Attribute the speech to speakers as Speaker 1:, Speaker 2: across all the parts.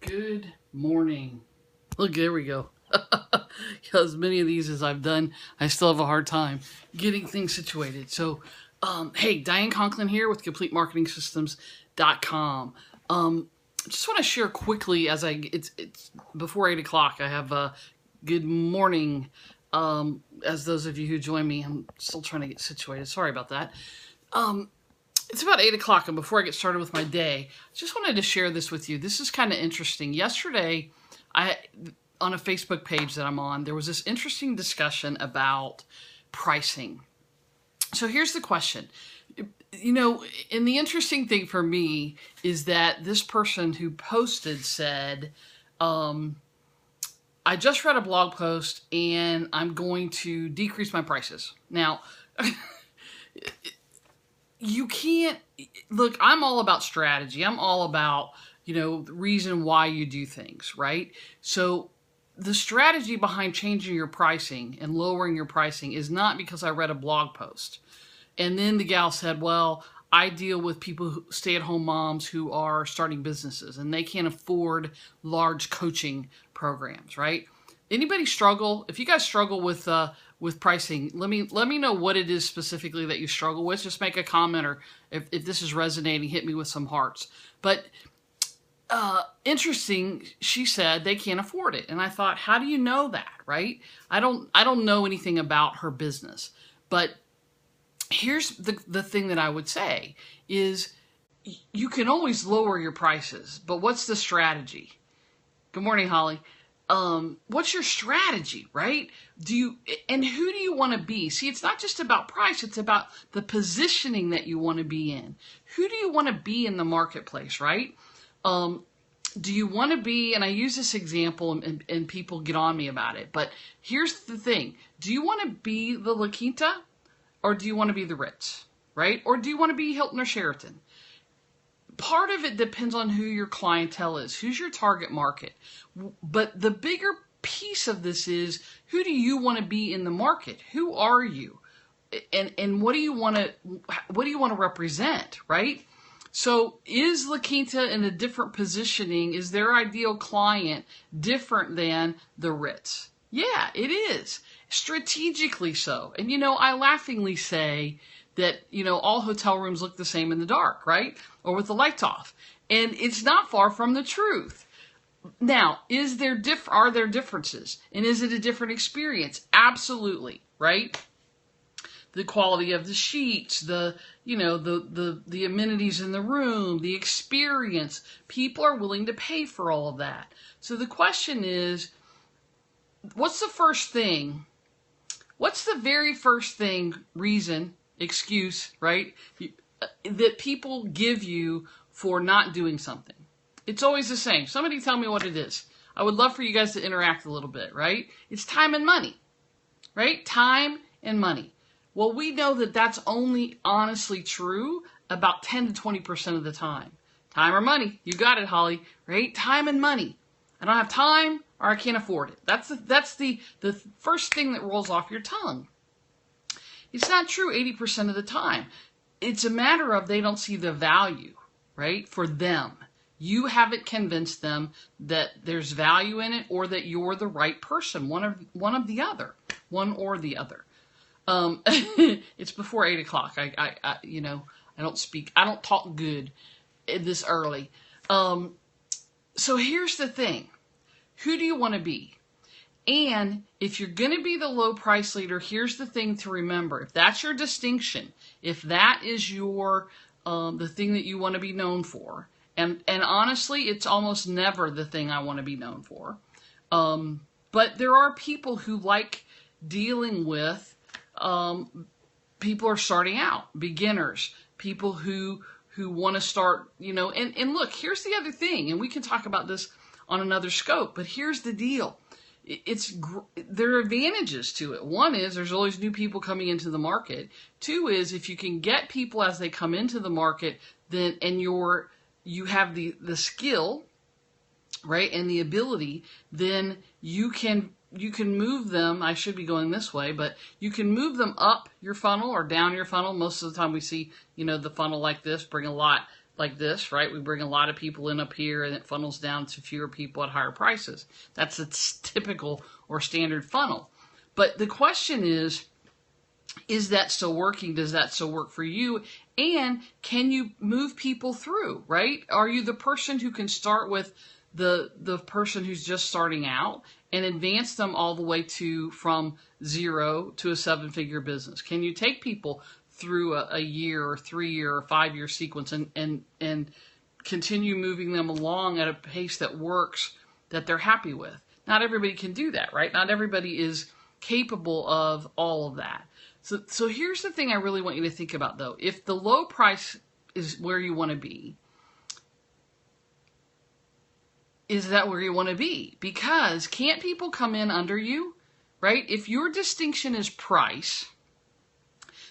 Speaker 1: Good morning. Look, there we go. As many of these as I've done, I still have a hard time getting things situated. So, hey, Diane Conklin here with CompleteMarketingSystems.com. Just want to share quickly as it's before 8 o'clock. I have a good morning. As those of you who join me, I'm still trying to get situated. Sorry about that. It's about 8 o'clock, and before I get started with my day, I just wanted to share this with you. This is kind of interesting. Yesterday, on a Facebook page that I'm on, there was this interesting discussion about pricing. So here's the question. You know, and the interesting thing for me is that this person who posted said, I just read a blog post and I'm going to decrease my prices. Now, you can't, look, I'm all about strategy. I'm all about, the reason why you do things, right? So the strategy behind changing your pricing and lowering your pricing is not because I read a blog post. And then the gal said, well, I deal with people, stay-at-home moms who are starting businesses and they can't afford large coaching programs, right? Anybody struggle? If you guys struggle with pricing, let me know what it is specifically that you struggle with. Just make a comment, or if this is resonating, hit me with some hearts. But interesting, she said they can't afford it. And I thought, how do you know that, right? I don't know anything about her business. But here's the thing that I would say is you can always lower your prices, but what's the strategy? Good morning, Holly. What's your strategy, right? And who do you want to be? See, it's not just about price, it's about the positioning that you want to be in. Who do you want to be in the marketplace, right? Do you want to be, and I use this example and people get on me about it, but here's the thing. Do you want to be the La Quinta or do you want to be the Ritz, right? Or do you want to be Hilton or Sheraton? Part of it depends on who your clientele is, who's your target market. But the bigger piece of this is, who do you want to be in the market? Who are you? And what do you want to represent, right? So is La Quinta in a different positioning? Is their ideal client different than the Ritz? Yeah, it is. Strategically so. And I laughingly say that, all hotel rooms look the same in the dark, right? Or with the lights off. And it's not far from the truth. Now, are there differences? And is it a different experience? Absolutely, right? The quality of the sheets, the amenities in the room, the experience. People are willing to pay for all of that. So the question is, what's the first thing? What's the very first thing, excuse, right, that people give you for not doing something? It's always the same. Somebody tell me what it is. I would love for you guys to interact a little bit, right? It's time and money, right? Time and money. Well, we know that that's only honestly true about 10 to 20% of the time. Time or money. You got it, Holly, right? Time and money. I don't have time or I can't afford it. That's the first thing that rolls off your tongue. It's not true 80% of the time. It's a matter of they don't see the value, right, for them. You haven't convinced them that there's value in it or that you're the right person, one or the other. It's before 8 o'clock. I don't talk good this early. So here's the thing. Who do you want to be? And if you're going to be the low price leader, here's the thing to remember. If that's your distinction, if that is your the thing that you want to be known for, and honestly, it's almost never the thing I want to be known for. But there are people who like dealing with people are starting out, beginners, people who want to start, and look, here's the other thing, and we can talk about this on another scope, but here's the deal. There are advantages to it. One is there's always new people coming into the market. Two is if you can get people as they come into the market, then you have the skill, right, and the ability, then you can move them. I should be going this way, but you can move them up your funnel or down your funnel. Most of the time we see, the funnel like this, bring a lot like this, right? We bring a lot of people in up here and it funnels down to fewer people at higher prices. That's a typical or standard funnel. But the question is that still working? Does that still work for you? And can you move people through, right? Are you the person who can start with the person who's just starting out and advance them all the way to from 0 to a 7-figure business? Can you take people through a year or 3-year or 5-year sequence and continue moving them along at a pace that works, that they're happy with? Not everybody can do that, right? Not everybody is capable of all of that. So here's the thing I really want you to think about, though. If the low price is where you want to be, is that where you want to be? Because can't people come in under you, right? If your distinction is price,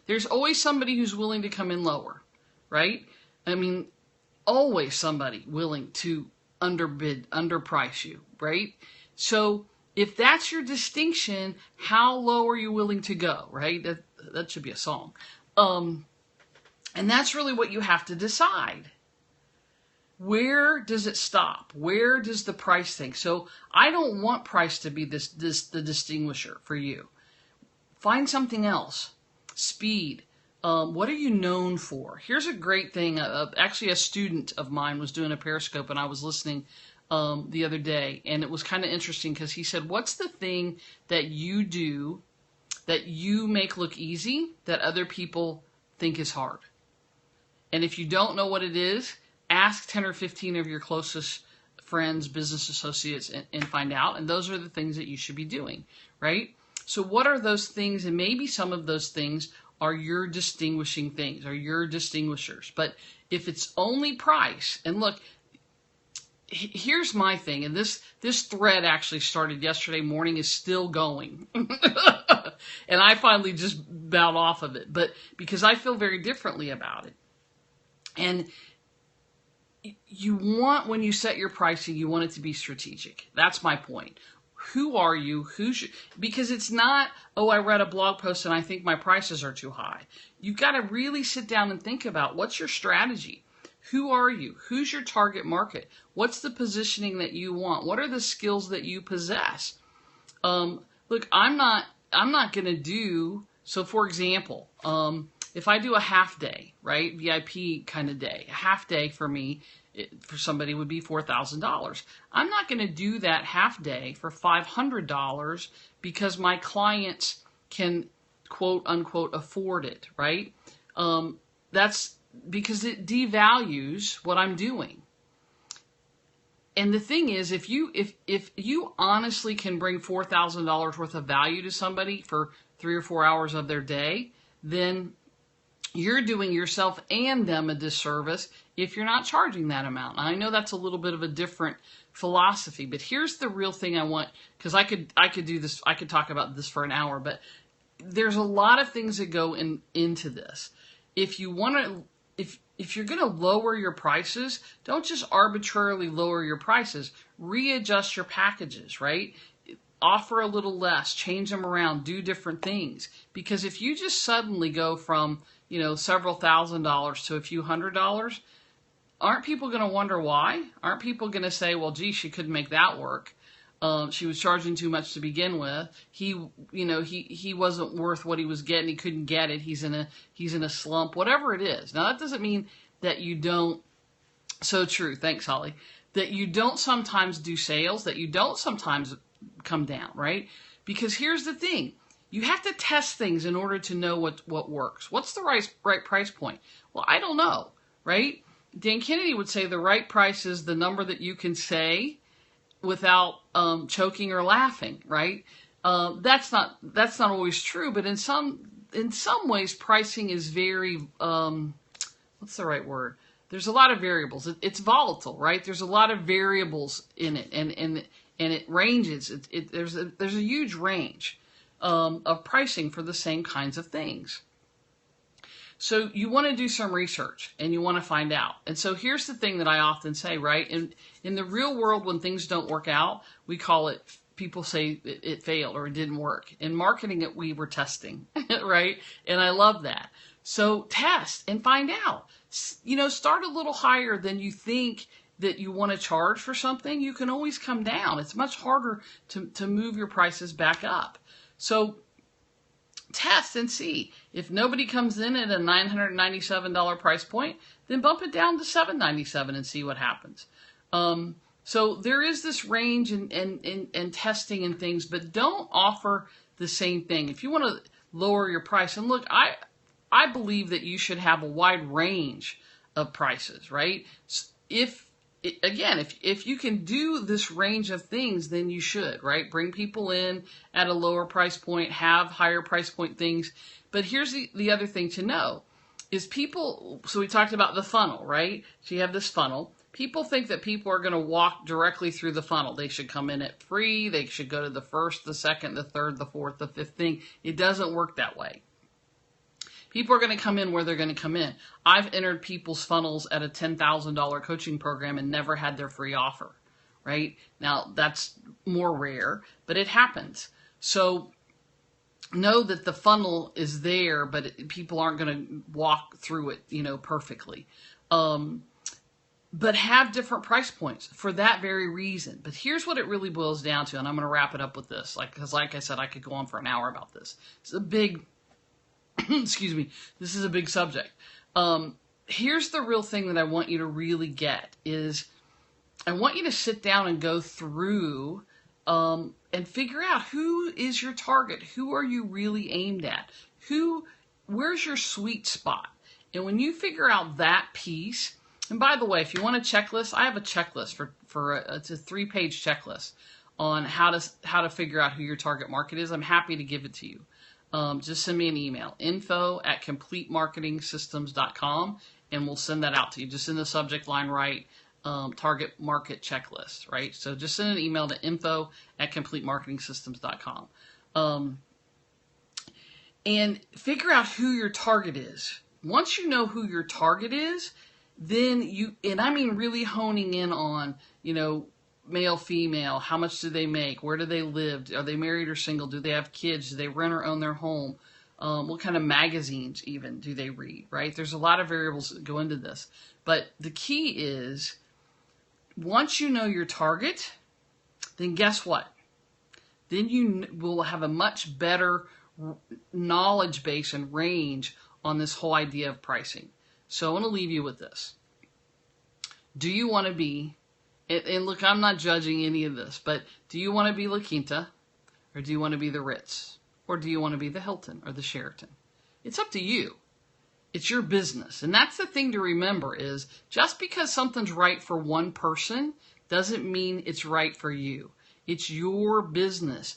Speaker 1: there's always somebody who's willing to come in lower, right? I mean, always somebody willing to underbid, underprice you, right? So if that's your distinction, how low are you willing to go, right? That should be a song. And that's really what you have to decide. Where does it stop? Where does the price thing? So I don't want price to be the distinguisher for you. Find something else. Speed. What are you known for? Here's a great thing. Actually, a student of mine was doing a Periscope, and I was listening the other day, and it was kind of interesting because he said, what's the thing that you do that you make look easy that other people think is hard? And if you don't know what it is, ask 10 or 15 of your closest friends, business associates, and find out. And those are the things that you should be doing, right? So what are those things? And maybe some of those things are your distinguishing things, are your distinguishers. But if it's only price, and look, here's my thing, and this thread actually started yesterday morning, is still going. And I finally just bowed off of it, but because I feel very differently about it. And you want, when you set your pricing, you want it to be strategic. That's my point. Who are you? Because it's not, oh, I read a blog post and I think my prices are too high. You've got to really sit down and think about, what's your strategy? Who are you? Who's your target market? What's the positioning that you want? What are the skills that you possess? Look, I'm not going to do, so for example, if I do a half day, right, VIP kind of day, a half day for me, for somebody would be $4,000. I'm not going to do that half day for $500 because my clients can, quote unquote, afford it, right? That's because it devalues what I'm doing. And the thing is, if you honestly can bring $4,000 worth of value to somebody for 3 or 4 hours of their day, then you're doing yourself and them a disservice if you're not charging that amount. And I know that's a little bit of a different philosophy, but here's the real thing I want, because I could do this, I could talk about this for an hour, but there's a lot of things that go into this. If you want to, if you're going to lower your prices, don't just arbitrarily lower your prices. Readjust your packages, right? Offer a little less, change them around, do different things. Because if you just suddenly go from, several $1,000s to a few $100s, aren't people going to wonder why? Aren't people going to say, well, gee, she couldn't make that work. She was charging too much to begin with. He wasn't worth what he was getting. He couldn't get it. He's in a slump, whatever it is. Now, that doesn't mean that you don't, so true, thanks, Holly, that you don't sometimes do sales, that you don't sometimes come down, right? Because here's the thing. You have to test things in order to know what works. What's the right price point? Well, I don't know, right? Dan Kennedy would say the right price is the number that you can say without choking or laughing, right? That's not always true, but in some ways, pricing is very what's the right word? There's a lot of variables. It's volatile, right? There's a lot of variables in it, and it ranges. There's a huge range of pricing for the same kinds of things. So you want to do some research and you want to find out. And so here's the thing that I often say, right? In the real world, when things don't work out, we call it, people say it failed or it didn't work. In marketing, we were testing, right? And I love that. So test and find out. start a little higher than you think that you want to charge for something. You can always come down. It's much harder to move your prices back up. So test and see. If nobody comes in at a $997 price point, then bump it down to $797 and see what happens. So there is this range and testing and things, but don't offer the same thing. If you want to lower your price, and look, I believe that you should have a wide range of prices, right? If you can do this range of things, then you should, right? Bring people in at a lower price point, have higher price point things. But here's the other thing to know is so we talked about the funnel, right? So you have this funnel. People think that people are going to walk directly through the funnel. They should come in at free. They should go to the first, the second, the third, the fourth, the fifth thing. It doesn't work that way. People are going to come in where they're going to come in. I've entered people's funnels at a $10,000 coaching program and never had their free offer, right? Now, that's more rare, but it happens. So know that the funnel is there, but people aren't going to walk through it, perfectly. But have different price points for that very reason. But here's what it really boils down to, and I'm going to wrap it up with this, because like I said, I could go on for an hour about this. It's a big excuse me, this is a big subject. Here's the real thing that I want you to really get is I want you to sit down and go through and figure out who is your target. Who are you really aimed at? Where's your sweet spot? And when you figure out that piece, and by the way, if you want a checklist, I have a checklist it's a 3-page checklist on how to figure out who your target market is. I'm happy to give it to you. Just send me an email, info@completemarketingsystems.com, and we'll send that out to you. Just in the subject line, write target market checklist, right? So just send an email to info@completemarketingsystems.com. And figure out who your target is. Once you know who your target is, then and I mean really honing in on, male, female, how much do they make? Where do they live? Are they married or single? Do they have kids? Do they rent or own their home? What kind of magazines even do they read, right? There's a lot of variables that go into this. But the key is, once you know your target, then guess what? Then you will have a much better knowledge base and range on this whole idea of pricing. So I want to leave you with this. Do you want to be, and look, I'm not judging any of this, but do you want to be La Quinta, or do you want to be the Ritz, or do you want to be the Hilton or the Sheraton? It's up to you. It's your business. And that's the thing to remember is just because something's right for one person doesn't mean it's right for you. It's your business.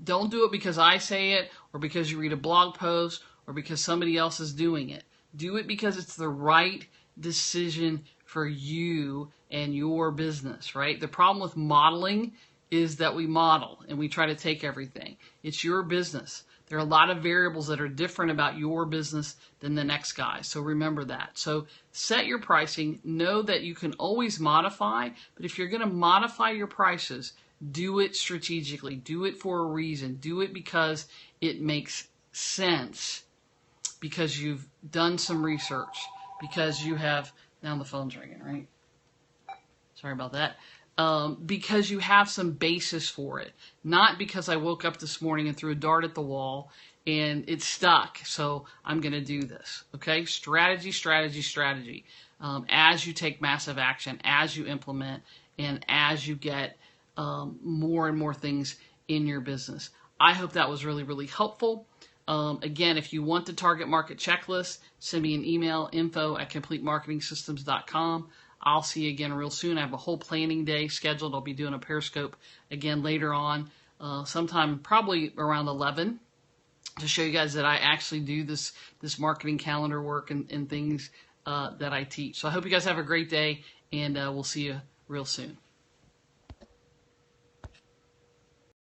Speaker 1: Don't do it because I say it, or because you read a blog post, or because somebody else is doing it. Do it because it's the right decision for you and your business, right? The problem with modeling is that we model and we try to take everything. It's your business. There are a lot of variables that are different about your business than the next guy. So remember that. So set your pricing. Know that you can always modify, but if you're going to modify your prices, do it strategically. Do it for a reason. Do it because it makes sense, because you've done some research, because you have, now the phone's ringing, right? Sorry about that. Because you have some basis for it. Not because I woke up this morning and threw a dart at the wall and it stuck, so I'm going to do this. Okay? Strategy, strategy, strategy. As you take massive action, as you implement, and as you get more and more things in your business. I hope that was really, really helpful. Again, if you want the target market checklist, send me an email, info@completemarketingsystems.com. I'll see you again real soon. I have a whole planning day scheduled. I'll be doing a Periscope again later on, sometime probably around 11, to show you guys that I actually do this marketing calendar work and things that I teach. So I hope you guys have a great day, and we'll see you real soon.